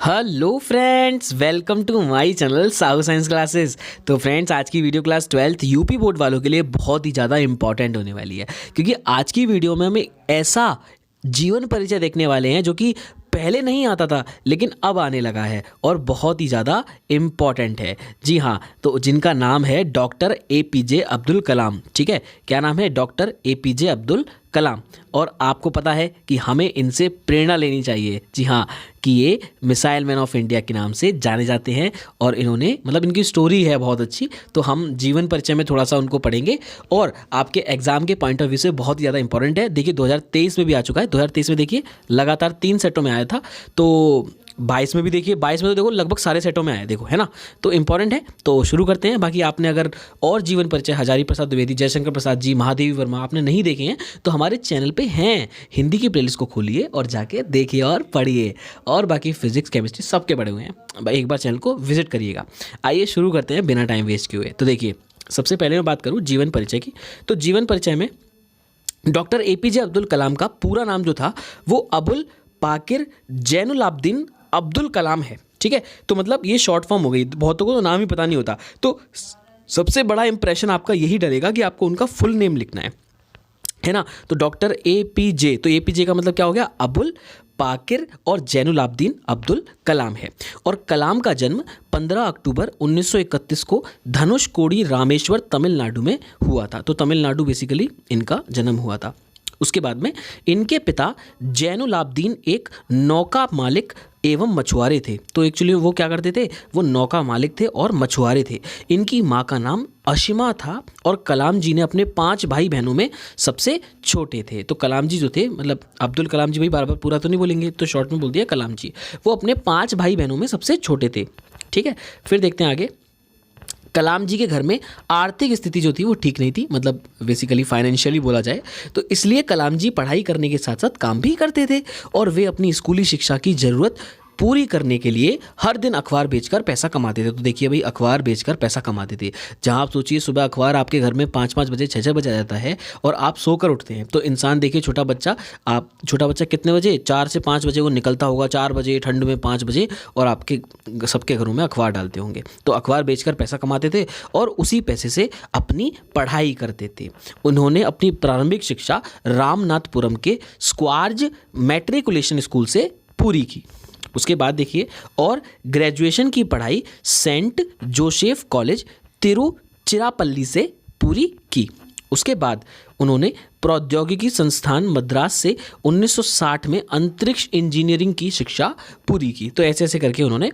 Hello friends, welcome to my channel Sahu science classes. तो friends, आज की video class 12th UP board वालों के लिए बहुत ही ज़्यादा इंपॉर्टेंट होने वाली है, क्योंकि आज की वीडियो में हम एक ऐसा जीवन परिचय देखने वाले हैं जो कि पहले नहीं आता था लेकिन अब आने लगा है और बहुत ही ज़्यादा इम्पॉर्टेंट है। जी हाँ, तो जिनका नाम है डॉक्टर APJ अब्दुल कलाम। ठीक है, क्या नाम है? Doctor APJ Abdul Kalam. और आपको पता है कि हमें इनसे प्रेरणा लेनी चाहिए। जी हाँ, कि ये मिसाइल मैन ऑफ इंडिया के नाम से जाने जाते हैं और इन्होंने इनकी स्टोरी है बहुत अच्छी। तो हम जीवन परिचय में थोड़ा सा उनको पढ़ेंगे और आपके एग्जाम के पॉइंट ऑफ व्यू से बहुत ही ज़्यादा इंपॉर्टेंट है। देखिए 2023 में भी आ चुका है। 2023 में देखिए लगातार 3 सेटों में आया था, तो 22 में भी देखिए, 22 में तो देखो लगभग सारे सेटों में आया, देखो है ना। तो इंपॉर्टेंट है, तो शुरू करते हैं। बाकी आपने अगर और जीवन परिचय हजारी प्रसाद द्विवेदी, जयशंकर प्रसाद जी, महादेवी वर्मा आपने नहीं देखे हैं तो हमारे चैनल पे हैं। हिंदी की प्लेलिस्ट को खोलिए और जाके देखिए और पढ़िए। और बाकी फिजिक्स केमिस्ट्री सबके पढ़े हुए हैं, एक बार चैनल को विजिट करिएगा। आइए शुरू करते हैं बिना टाइम वेस्ट किए हुए। तो देखिए, सबसे पहले मैं बात करूँ जीवन परिचय की, तो जीवन परिचय में डॉक्टर APJ अब्दुल कलाम का पूरा नाम जो था वो अबुल पाकिर जैनुलाब्दीन अब्दुल कलाम है। ठीक है, तो ये शॉर्ट फॉर्म हो गई। बहुतों को तो नाम ही पता नहीं होता, तो सबसे बड़ा इंप्रेशन आपका यही डरेगा कि आपको उनका फुल नेम लिखना है ना। तो डॉक्टर APJ, तो APJ का मतलब क्या हो गया? अबुल पाकिर और जैनुलाब्दीन अब्दुल कलाम है। और कलाम का जन्म 15 अक्टूबर 1931 को धनुषकोडी रामेश्वर तमिलनाडु में हुआ था। तो तमिलनाडु बेसिकली इनका जन्म हुआ था। उसके बाद में इनके पिता जैनुलाब्दीन एक नौका मालिक एवं मछुआरे थे। तो एक्चुअली वो क्या करते थे? वो नौका मालिक थे और मछुआरे थे। इनकी माँ का नाम अशिमा था और कलाम जी ने अपने 5 भाई बहनों में सबसे छोटे थे। तो कलाम जी जो थे, अब्दुल कलाम जी, भाई बार बार पूरा तो नहीं बोलेंगे तो शॉर्ट में बोल दिया कलाम जी, वो अपने 5 भाई बहनों में सबसे छोटे थे। ठीक है, फिर देखते हैं आगे। कलाम जी के घर में आर्थिक स्थिति जो थी वो ठीक नहीं थी, बेसिकली फाइनेंशियली बोला जाए तो, इसलिए कलाम जी पढ़ाई करने के साथ साथ काम भी करते थे और वे अपनी स्कूली शिक्षा की ज़रूरत पूरी करने के लिए हर दिन अखबार बेचकर पैसा कमाते थे। तो देखिए भाई, अखबार बेचकर पैसा कमाते थे। जहां आप सोचिए सुबह अखबार आपके घर में 5-5 बजे 6-6 बजे आ जाता है और आप सोकर उठते हैं, तो इंसान देखिए छोटा बच्चा कितने बजे? 4 से 5 बजे वो निकलता होगा, 4 बजे ठंड में, 5 बजे, और आपके सबके घरों में अखबार डालते होंगे। तो अखबार बेचकर पैसा कमाते थे और उसी पैसे से अपनी पढ़ाई करते थे। उन्होंने अपनी प्रारंभिक शिक्षा रामनाथपुरम के स्क्वार्ज मैट्रिकुलेशन स्कूल से पूरी की। उसके बाद देखिए, और ग्रेजुएशन की पढ़ाई सेंट जोसेफ कॉलेज तिरुचिरापल्ली से पूरी की। उसके बाद उन्होंने प्रौद्योगिकी संस्थान मद्रास से 1960 में अंतरिक्ष इंजीनियरिंग की शिक्षा पूरी की। तो ऐसे ऐसे करके उन्होंने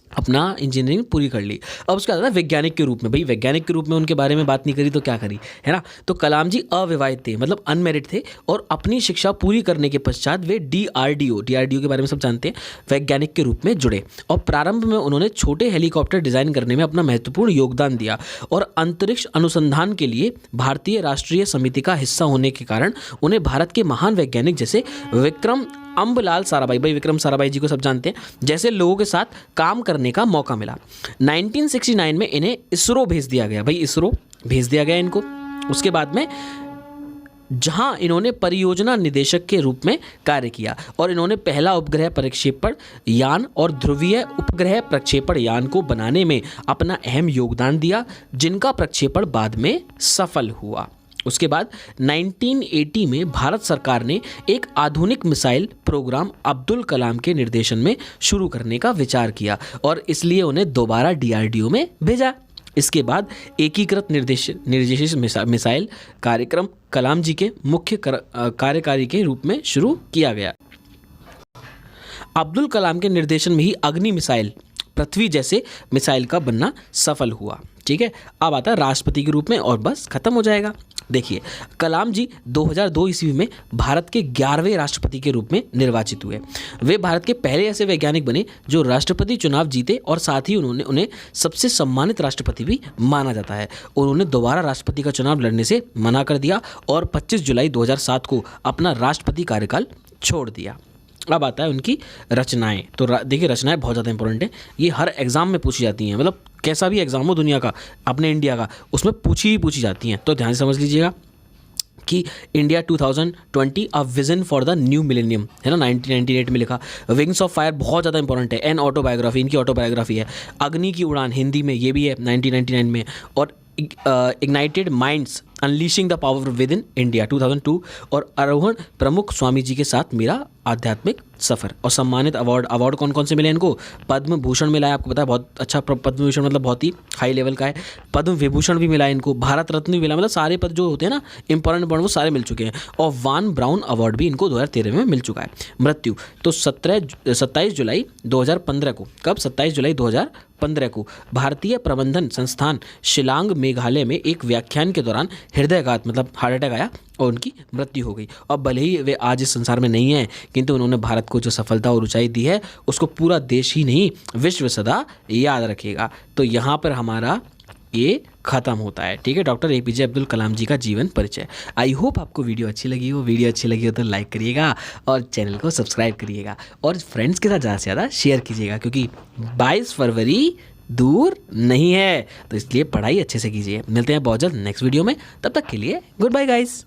अपना इंजीनियरिंग पूरी कर ली। अब उसके बाद वैज्ञानिक के रूप में, भाई वैज्ञानिक के रूप में उनके बारे में बात नहीं करी तो क्या करी, है ना। तो कलाम जी अविवाहित थे, अनमैरिड थे, और अपनी शिक्षा पूरी करने के पश्चात वे DRDO के बारे में सब जानते हैं, वैज्ञानिक के रूप में जुड़े। और प्रारंभ में उन्होंने छोटे हेलीकॉप्टर डिज़ाइन करने में अपना महत्वपूर्ण योगदान दिया और अंतरिक्ष अनुसंधान के लिए भारतीय राष्ट्रीय समिति का हिस्सा होने के कारण उन्हें भारत के महान वैज्ञानिक जैसे विक्रम अम्बलाल साराभाई, भाई विक्रम साराभाई जी को सब जानते हैं, जैसे लोगों के साथ काम करने का मौका मिला। 1969 में इन्हें इसरो भेज दिया गया, भाई इसरो भेज दिया गया इनको। उसके बाद में जहां इन्होंने परियोजना निदेशक के रूप में कार्य किया और इन्होंने पहला उपग्रह प्रक्षेपण यान और ध्रुवीय उपग्रह प्रक्षेपण यान को बनाने में अपना अहम योगदान दिया, जिनका प्रक्षेपण बाद में सफल हुआ। उसके बाद 1980 में भारत सरकार ने एक आधुनिक मिसाइल प्रोग्राम अब्दुल कलाम के निर्देशन में शुरू करने का विचार किया और इसलिए उन्हें दोबारा DRDO में भेजा। इसके बाद एकीकृत निर्देशित मिसाइल कार्यक्रम कलाम जी के मुख्य कार्यकारी के रूप में शुरू किया गया। अब्दुल कलाम के निर्देशन में ही अग्नि मिसाइल, पृथ्वी जैसे मिसाइल का बनना सफल हुआ। ठीक है, अब आता है राष्ट्रपति के रूप में और बस खत्म हो जाएगा। देखिए, कलाम जी 2002 ईस्वी में भारत के 11वें राष्ट्रपति के रूप में निर्वाचित हुए। वे भारत के पहले ऐसे वैज्ञानिक बने जो राष्ट्रपति चुनाव जीते और साथ ही उन्हें सबसे सम्मानित राष्ट्रपति भी माना जाता है। उन्होंने दोबारा राष्ट्रपति का चुनाव लड़ने से मना कर दिया और 25 जुलाई 2007 को अपना राष्ट्रपति कार्यकाल छोड़ दिया। अब आता है उनकी रचनाएं। तो देखिए, रचनाएं बहुत ज़्यादा इंपॉर्टेंट है, ये हर एग्जाम में पूछी जाती हैं, कैसा भी एग्जाम हो दुनिया का, अपने इंडिया का, उसमें पूछी जाती हैं, तो ध्यान से समझ लीजिएगा। कि India 2020 a vision for the new millennium, है ना, 1998 में लिखा। विंग्स ऑफ फायर बहुत ज़्यादा इंपॉर्टेंट है, एन ऑटोबायोग्राफी, इनकी ऑटोबायोग्राफी है। अग्नि की उड़ान हिंदी में ये भी है 1999 में। और ignited minds unleashing the power with in India 2002। और आरोहण प्रमुख स्वामी जी के साथ मेरा आध्यात्मिक सफ़र। और सम्मानित अवार्ड कौन कौन से मिले इनको? पद्म भूषण मिला है, आपको पता है, बहुत अच्छा पद्म भूषण मतलब बहुत ही हाई लेवल का है। पद्म विभूषण भी मिला है इनको, भारत रत्न भी मिला, मतलब सारे पद जो होते हैं ना इंपॉर्टेंट वो सारे मिल चुके हैं। और वान ब्राउन अवार्ड भी इनको 2013 में मिल चुका है। मृत्यु तो 27 जुलाई 2015 को, कब? 27 जुलाई 2015 को भारतीय प्रबंधन संस्थान शिलांग मेघालय में एक व्याख्यान के दौरान हृदयघात मतलब हार्ट अटैक आया और उनकी मृत्यु हो गई। और भले ही वे आज इस संसार में नहीं हैं, किंतु उन्होंने भारत को जो सफलता और ऊंचाई दी है उसको पूरा देश ही नहीं विश्व सदा याद रखेगा। तो यहाँ पर हमारा ये ख़त्म होता है, ठीक है, डॉक्टर APJ अब्दुल कलाम जी का जीवन परिचय। आई होप आपको वीडियो अच्छी लगी हो। वीडियो अच्छी लगी हो तो लाइक करिएगा और चैनल को सब्सक्राइब करिएगा और फ्रेंड्स के साथ ज़्यादा से ज़्यादा शेयर कीजिएगा, क्योंकि 22 फरवरी दूर नहीं है, तो इसलिए पढ़ाई अच्छे से कीजिए। मिलते हैं बहुत जल्द नेक्स्ट वीडियो में, तब तक के लिए गुड बाय गाइस।